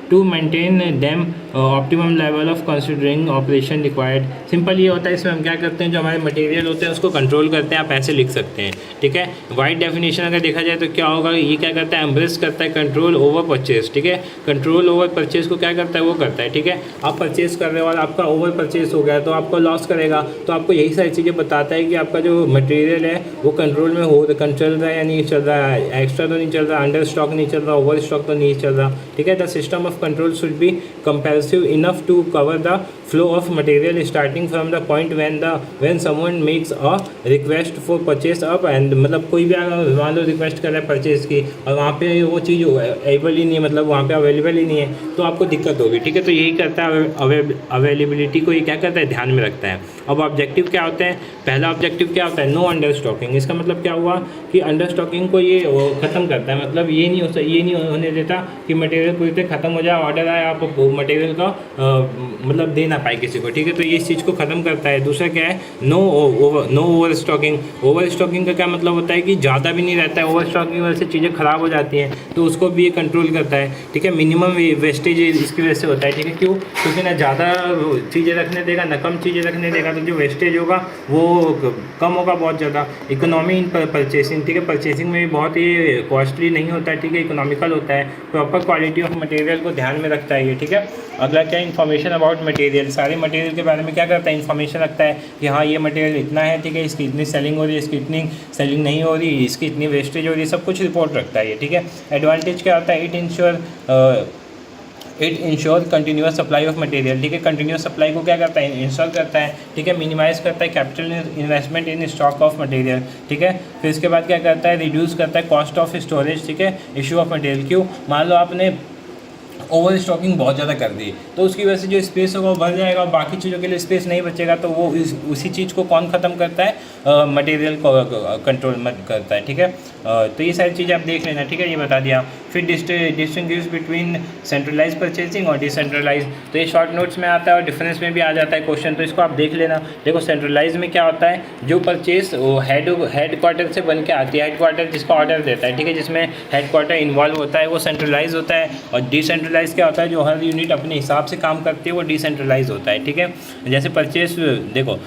to maintain them optimum level of considering operation required। Simple ये होता है, इसमें हम क्या करते हैं, जो हमारे मटेरियल होते हैं उसको कंट्रोल करते हैं, आप ऐसे लिख सकते हैं, ठीक है। वाइड डेफिनेशन अगर देखा जाए तो क्या होगा, ये क्या करता है, एम्ब्रेस करता है कंट्रोल ओवर परचेज, ठीक है। कंट्रोल ओवर परचेज को क्या करता है, वो करता है, ठीक है। आप परचेज करने वाला आपका ओवर परचेज हो गया तो आपको लॉस करेगा, तो आपको यही सारी चीज़ें बताता है कि आपका जो मटेरियल है वो कंट्रोल में हो, चल रहा है या नहीं चल रहा है, एक्स्ट्रा तो नहीं चल रहा, अंडर स्टॉक नहीं चल रहा, ओवर स्टॉक तो नहीं चल रहा, ठीक है। The system of control should be comparative enough to cover the flow of material starting from the point when someone makes a request for purchase up end, मतलब कोई भी अगर मान लो रिक्वेस्ट कर रहा है परचेज की और वहाँ पे वो चीज़ अवेलेबल ही नहीं है, मतलब वहाँ पे अवेलेबल ही नहीं है, तो आपको दिक्कत होगी, ठीक है। तो यही करता है अवेलेबिलिटी को, ये क्या करता है, ध्यान में रखता है। अब ऑब्जेक्टिव क्या होते हैं, पहला ऑब्जेक्टिव क्या होता है, नो अंडर स्टॉकिंग। इसका मतलब क्या हुआ कि अंडर स्टॉकिंग को ये ख़त्म करता है, मतलब ये नहीं होने देता कि मटेरियल पूरी तरह ख़त्म हो जाए, ऑर्डर आए आप मटेरियल का मतलब दे ना पाए किसी को, ठीक है। तो ये इस चीज़ को ख़त्म करता है। दूसरा क्या है, no over stocking. Over stocking का क्या मतलब होता है कि ज़्यादा भी नहीं रहता है, ओवर स्टॉकिंग की वजह से चीज़ें ख़राब हो जाती हैं, तो उसको भी ये कंट्रोल करता है, ठीक है। मिनिमम वेस्टेज इसकी वजह से होता है, ठीक है। क्यों, क्योंकि ना ज़्यादा चीज़ें रखने देगा ना कम चीज़ें रखने देगा, तो जो वेस्टेज होगा वो कम होगा बहुत ज़्यादा। इकोनॉमी इन परचेसिंग, ठीक है, परचेसिंग में भी बहुत ही कॉस्टली नहीं होता है, ठीक है, इकोनॉमिकल होता है। प्रॉपर क्वालिटी ऑफ मटेरियल को ध्यान में रखता है ये, ठीक है। अगला क्या, इन्फॉर्मेशन अबाउट मटेरियल, सारे मटेरियल के बारे में क्या करता है, इन्फॉर्मेशन रखता है कि हाँ ये मटेरियल इतना है, ठीक है, इसकी इतनी सेलिंग हो रही है, इसकी इतनी सेलिंग नहीं हो रही, इसकी इतनी वेस्टेज हो रही है, सब कुछ रिपोर्ट रखता है ये, ठीक है। एडवांटेज क्या होता है, it ensure continuous supply of material, ठीक है। कंटिन्यूस सप्लाई को क्या करता है, इंश्योर करता है, ठीक है। मिनिमाइज करता है capital investment in stock of material, ठीक है। फिर इसके बाद क्या करता है, रिड्यूस करता है कॉस्ट ऑफ स्टोरेज, ठीक है, इशू ऑफ मटेरियल। क्यों, मान लो आपने ओवर स्टॉकिंग बहुत ज़्यादा कर दी, तो उसकी वजह से जो स्पेस होगा वो भर जाएगा और बाकी चीज़ों के लिए स्पेस नहीं बचेगा, तो वो उसी चीज़ को कौन ख़त्म करता है, मटेरियल को कंट्रोल करता है, ठीक है। तो ये सारी चीज़ें आप देख लेना, ठीक है, ये बता दिया। फिर डिस्टिंग्विश बिटवीन सेंट्रलाइज परचेसिंग और डिसेंट्रलाइज, तो ये शॉर्ट नोट्स में आता है और डिफरेंस में भी आ जाता है क्वेश्चन, तो इसको आप देख लेना। देखो सेंट्रलाइज में क्या होता है, जो परचेस वो हेड क्वार्टर से बन के आती है, हेड क्वार्टर जिसका ऑर्डर देता है, ठीक है, जिसमें हेड क्वार्टर इन्वॉल्व होता है, वो सेंट्रलाइज होता है। और डिसेंट्रलाइज क्या होता है, जो हर यूनिट अपने हिसाब से काम करती है, वो डिसेंट्रलाइज होता है, ठीक है। जैसे परचेस देखो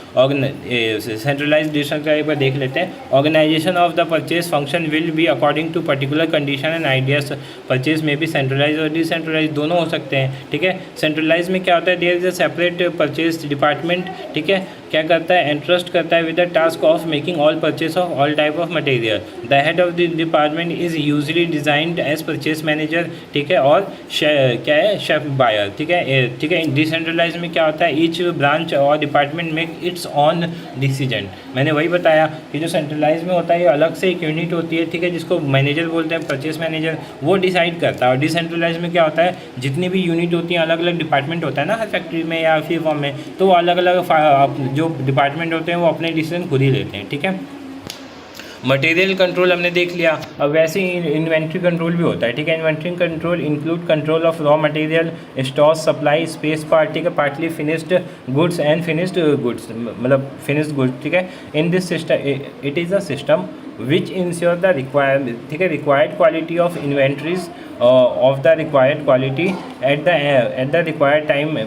सेंट्रलाइज डिसेंट्रलाइज पर देख लेते हैं। Organisation of the purchase function will be according to particular condition and ideas. Purchase में भी सेंट्रलाइज और डिसेंट्रलाइज दोनों हो सकते हैं, ठीक है। सेंट्रलाइज में क्या होता है, there is a separate purchase department, ठीक है, क्या करता है, एंट्रस्ट करता है with the task of making all purchase of all type of material. The head of the department is usually designed as purchase manager, ठीक है, और क्या है, शेफ बायर, ठीक है, ठीक है। डिसेंट्रलाइज में क्या होता है, ईच ब्रांच और department make it's on decision. मैंने वही बताया कि जो सेंट्रलाइज में होता है ये अलग से एक यूनिट होती है, ठीक है, जिसको मैनेजर बोलते हैं, परचेज मैनेजर, वो डिसाइड करता है। और डिसेंट्रलाइज में क्या होता है, जितनी भी यूनिट होती हैं, अलग अलग डिपार्टमेंट होता है ना हर फैक्ट्री में या फिर फॉर्म में, तो वो अलग अलग जो डिपार्टमेंट होते हैं वो अपने डिसीजन खुद ही लेते हैं, ठीक है। मटेरियल कंट्रोल हमने देख लिया। अब वैसे ही इन्वेंट्री कंट्रोल भी होता है, ठीक है। Inventory control include control of raw material, stock, supply, space part, ठीक है, partly finished goods and finished goods, मतलब फिनिश्ड गुड्स, ठीक है। In this system it is a system which ensure the requirement, ठीक है, required quality of inventories of the required quality at the required time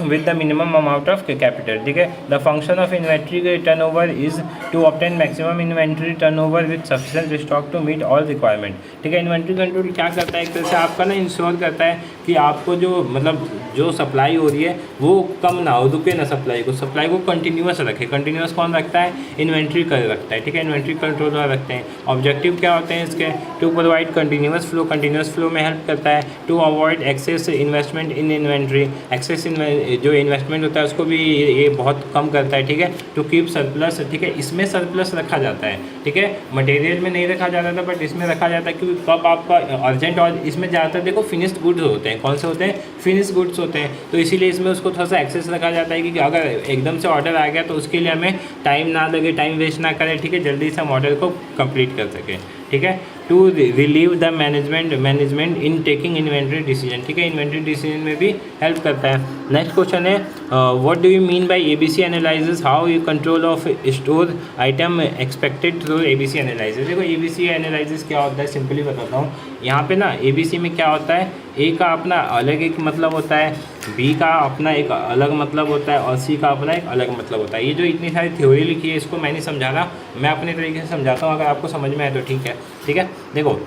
with the minimum amount of capital, ठीक है। The function of inventory turnover is to obtain maximum inventory turnover with sufficient stock to meet all requirement, ठीक है। Inventory control क्या करता है, एक तरह से आपका ना इंश्योर करता है कि आपको जो मतलब जो सप्लाई हो रही है वो कम ना हो, रुके ना सप्लाई को कंटिन्यूस रखे। कंटिन्यूस कौन रखता है, इन्वेंट्री कर रखता है, ठीक है, इन्वेंट्री कंट्रोल रखते हैं। ऑब्जेक्टिव क्या होते हैं इसके, टू प्रोवाइड कंटिन्यूस फ्लो में हेल्प करता है, to avoid excess investment in inventory, excess जो इन्वेस्टमेंट होता है उसको भी ये बहुत कम करता है, ठीक है। टू कीप सरप्लस, ठीक है, इसमें सरप्लस रखा जाता है, ठीक है, मटेरियल में नहीं रखा जाता था बट इसमें रखा जाता है, क्योंकि कब आपका अर्जेंट, और इसमें ज़्यादातर देखो फिनिश्ड गुड्स होते हैं, कौन से होते हैं, फिनिश्ड गुड्स होते हैं, तो इसीलिए इसमें उसको थोड़ा सा एक्सेस रखा जाता है कि अगर एकदम से ऑर्डर आ गया तो उसके लिए हमें टाइम ना लगे, टाइम वेस्ट ना करें, ठीक है, जल्दी से हम ऑर्डर को कंप्लीट कर सकें, ठीक है। To relieve the management in taking inventory decision, ठीक है, इन्वेंट्री डिसीजन में भी हेल्प करता है। नेक्स्ट क्वेश्चन है, what do you mean by ABC analysis, how you control of store item expected through ABC analysis. देखो एबीसी एनालिसिस क्या होता है, सिंपली बताता हूँ। यहाँ पे ना एबीसी में क्या होता है, ए का अपना अलग एक मतलब होता है, बी का अपना एक अलग मतलब होता है और सी का अपना एक अलग मतलब होता है। ये जो इतनी सारी थ्योरी लिखी है इसको मैं नहीं समझा रहा, मैं अपने तरीके से समझाता हूँ, अगर आपको समझ में आए तो ठीक है, ठीक है। देखो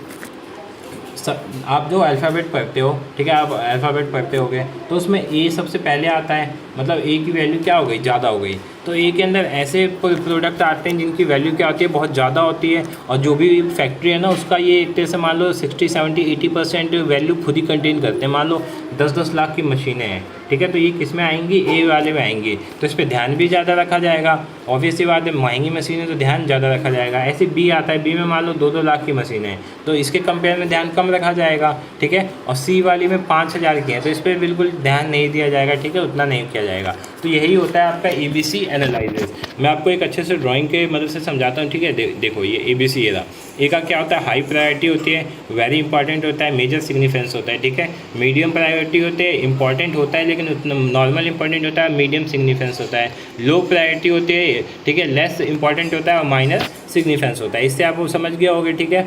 आप जो अल्फ़ाबेट पढ़ते हो, ठीक है, आप अल्फ़ाबेट पढ़ते होगे तो उसमें ए सबसे पहले आता है, मतलब ए की वैल्यू क्या हो गई, ज़्यादा हो गई। तो ए के अंदर ऐसे प्रोडक्ट आते हैं जिनकी वैल्यू क्या होती है, बहुत ज़्यादा होती है, और जो भी फैक्ट्री है ना उसका ये एक तरह से मान लो 60, 70, 80% वैल्यू खुद ही कंटेन करते हैं। मान लो 10-10 लाख की मशीनें हैं, ठीक है, तो ये किस में आएंगी, ए वाले में आएंगी, तो इस पर ध्यान भी ज़्यादा रखा जाएगा। ऑब्वियस सी बात है, महंगी मशीनें तो ध्यान ज़्यादा रखा जाएगा। ऐसे बी आता है, बी में मान लो 2-2 लाख की मशीनें हैं, तो इसके कंपेयर में ध्यान कम रखा जाएगा, ठीक है। और सी वाली में 5000 की है, तो इस पर बिल्कुल ध्यान नहीं दिया जाएगा, ठीक है, उतना नहीं किया जाएगा। तो यही होता है आपका ABC एनालिसिस। मैं आपको एक अच्छे से ड्राइंग के मदद से समझाता हूँ, ठीक है। देखो ये ABC ये रहा। ए का क्या होता है, हाई प्रायोरिटी होती है, वेरी इंपॉर्टेंट होता है, मेजर सिग्निफिकेंस होता है, ठीक है। मीडियम प्रायोरिटी होते हैं, इंपॉर्टेंट होता है लेकिन उतना नॉर्मल इंपॉर्टेंट होता है, मीडियम सिग्निफिकेंस होता है। लो प्रायोरिटी होती है, ठीक है, लेस इंपॉर्टेंट होता है और माइनर सिग्निफिकेंस होता है। इससे आप समझ गए होगे, ठीक है।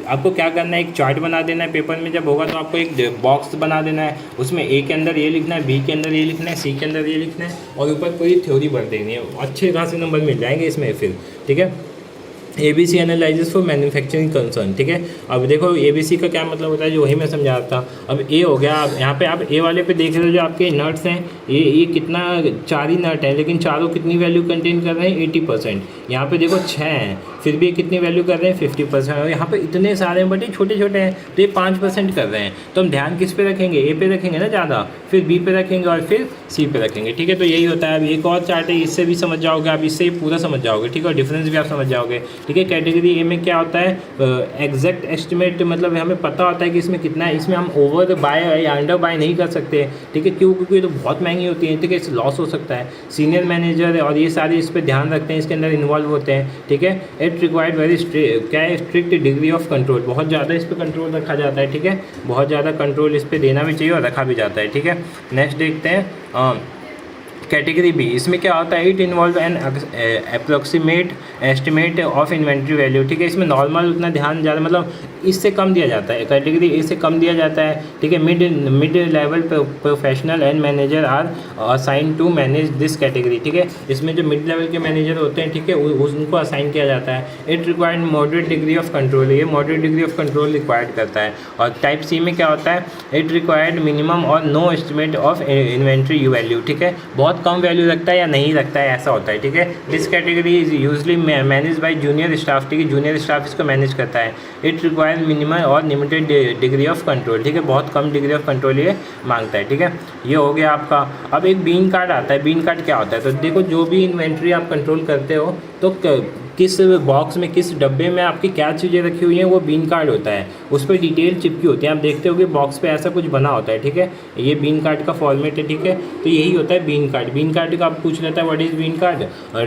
आपको क्या करना है, एक चार्ट बना देना है पेपर में, जब होगा तो आपको एक बॉक्स बना देना है, उसमें ए के अंदर ये लिखना है, बी के अंदर ये लिखना है, सी के अंदर ये लिखना है, और ऊपर पूरी थ्योरी भर देनी है। अच्छे खासे नंबर मिल जाएंगे इसमें फिर, ठीक है। ABC analysis for manufacturing concern, ठीक है। अब देखो ABC का क्या मतलब होता है, जो वही मैं समझा रहा था। अब ए हो गया, अब यहाँ पे आप ए वाले पे देख रहे हो, जो आपके नट्स हैं, ये कितना 4 ही नट हैं, लेकिन चारों कितनी वैल्यू कंटेन कर रहे हैं, 80%। यहाँ पे देखो 6 हैं, फिर भी कितनी वैल्यू कर रहे हैं, 50%। और यहाँ पे इतने सारे हैं बट ये छोटे छोटे हैं, तो ये 5% कर रहे हैं। तो हम ध्यान किस पे रखेंगे, ए पे रखेंगे ना ज़्यादा, फिर बी पे रखेंगे और फिर सी पे रखेंगे, ठीक है। तो यही होता है। अब एक और चार्ट है, इससे भी समझ जाओगे आप, इससे पूरा समझ जाओगे, ठीक है, और डिफरेंस भी आप समझ जाओगे, ठीक है। कैटेगरी ए में क्या होता है, एग्जैक्ट एस्टिमेट, मतलब हमें पता होता है कि इसमें कितना है, इसमें हम ओवर बाय या अंडर बाय नहीं कर सकते, ठीक है, क्यों, क्योंकि ये तो बहुत महंगी होती है, ठीक है, इससे लॉस हो सकता है। सीनियर मैनेजर और ये सारे इस पर ध्यान रखते हैं, इसके अंदर इन्वॉल्व होते हैं, ठीक है। इट रिक्वायर्ड वेरी क्या है, स्ट्रिक्ट डिग्री ऑफ कंट्रोल, बहुत ज़्यादा इस पर कंट्रोल रखा जाता है, ठीक है, बहुत ज़्यादा कंट्रोल इस पर देना भी चाहिए और रखा भी जाता है, ठीक है। नेक्स्ट देखते हैं कैटेगरी बी। इसमें क्या होता है, it involve N approximate estimate of inventory value, ठीक है। इसमें नॉर्मल उतना ध्यान ज़्यादा, मतलब इससे कम दिया जाता है, कैटेगरी ए से कम दिया जाता है, ठीक है। Mid level professional and manager are assign to manage this category, ठीक है। इसमें जो मिड लेवल के मैनेजर होते हैं, ठीक है, उनको असाइन किया जाता है। It required moderate degree of control, ये moderate degree of control required करता है। और टाइप सी में क्या होता है, इट रिक्वायर्ड मिनिमम और no estimate of inventory value, ठीक है, बहुत कम वैल्यू रखता है या नहीं रखता है, ऐसा होता है, ठीक है। This category is usually manage by junior staff, ठीक है, जूनियर स्टाफ इसको मैनेज करता है। इट रिक्वायर मिनिमम और लिमिटेड डिग्री ऑफ कंट्रोल, ठीक है, बहुत कम डिग्री ऑफ कंट्रोल ये मांगता है, ठीक है। ये हो गया आपका। अब एक बीन कार्ड आता है। बीन कार्ड क्या होता है, तो देखो जो भी इन्वेंट्री आप कंट्रोल करते हो, तो किस बॉक्स में, किस डब्बे में आपकी क्या चीज़ें रखी हुई हैं, वो बीन कार्ड होता है, उस पर डिटेल चिपकी होती है। आप देखते हो कि बॉक्स पे ऐसा कुछ बना होता है, ठीक है, ये बीन कार्ड का फॉर्मेट है, ठीक है। तो यही होता है बीन कार्ड। बीन कार्ड का आप पूछ लेता है what is bean card,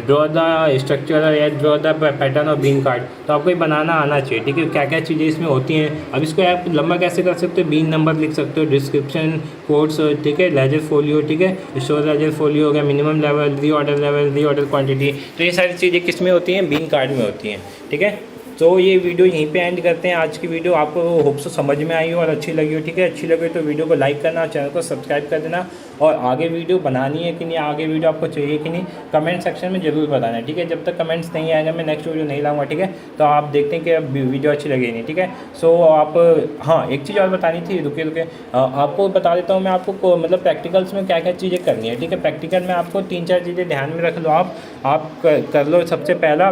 draw the structure या draw the pattern of bean card, तो आपको ये बनाना आना चाहिए, ठीक है, क्या क्या चीज़ें इसमें होती हैं। अब इसको आप लंबा कैसे कर सकते हो, बीन नंबर लिख सकते हो, डिस्क्रिप्शन कोड्स, ठीक है, लेजर फोलियो, ठीक है, स्टोर लेजर फोलियो हो गया, मिनिमम लेवल, री ऑर्डर क्वान्टिटी, तो ये सारी चीज़ें किस में होती हैं, बीन कार्ड में होती हैं, ठीक है। तो ये वीडियो यहीं पे एंड करते हैं। आज की वीडियो आपको होप सो समझ में आई हो और अच्छी लगी हो, ठीक है। अच्छी लगे तो वीडियो को लाइक करना, चैनल को सब्सक्राइब कर देना, और आगे वीडियो बनानी है कि नहीं, आगे वीडियो आपको चाहिए कि नहीं, कमेंट सेक्शन में ज़रूर बताना है, ठीक है। जब तक कमेंट्स नहीं आएगा मैं नेक्स्ट वीडियो नहीं लाऊंगा, ठीक है। तो आप देखते हैं कि अब वीडियो अच्छी लगी नहीं, ठीक है। सो आप, हाँ, एक चीज़ और बतानी थी, रुके आपको बता देता हूँ मैं आपको, मतलब प्रैक्टिकल्स में क्या क्या चीज़ें करनी है, ठीक है। प्रैक्टिकल में आपको 3-4 चीज़ें ध्यान में रख लो, आप कर लो। सबसे पहला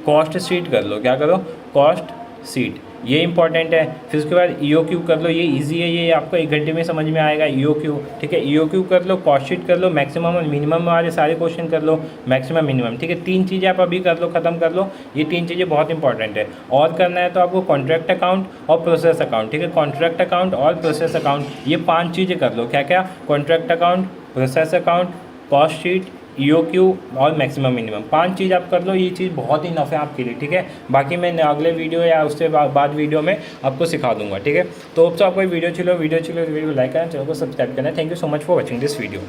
कॉस्ट शीट कर लो, क्या करो, कॉस्ट शीट, ये इंपॉर्टेंट है। फिर उसके बाद EOQ कर लो, ये इजी है, ये आपको 1 घंटे में समझ में आएगा। EOQ, ठीक है, EOQ कर लो, कॉस्ट शीट कर लो, मैक्सिमम और मिनिमम वाले सारे क्वेश्चन कर लो, मैक्सिमम मिनिमम, ठीक है। 3 चीज़ें आप अभी कर लो, ख़त्म कर लो, ये 3 चीज़ें बहुत इंपॉर्टेंट है। और करना है तो आपको कॉन्ट्रैक्ट अकाउंट और प्रोसेस अकाउंट, ठीक है, कॉन्ट्रैक्ट अकाउंट और प्रोसेस अकाउंट, ये 5 चीज़ें कर लो। क्या क्या, contract account, process account, cost sheet, EOQ और मैक्सिमम मिनिमम, 5 चीज़ आप कर लो। ये चीज़ बहुत ही नफ़ है आपके लिए, ठीक है। बाकी मैं अगले वीडियो या उससे बाद वीडियो में आपको सिखा दूंगा, ठीक है। तो आपको वीडियो चलो वीडियो को लाइक करना, चैनल को सब्सक्राइब करना। Thank you so much for watching this video.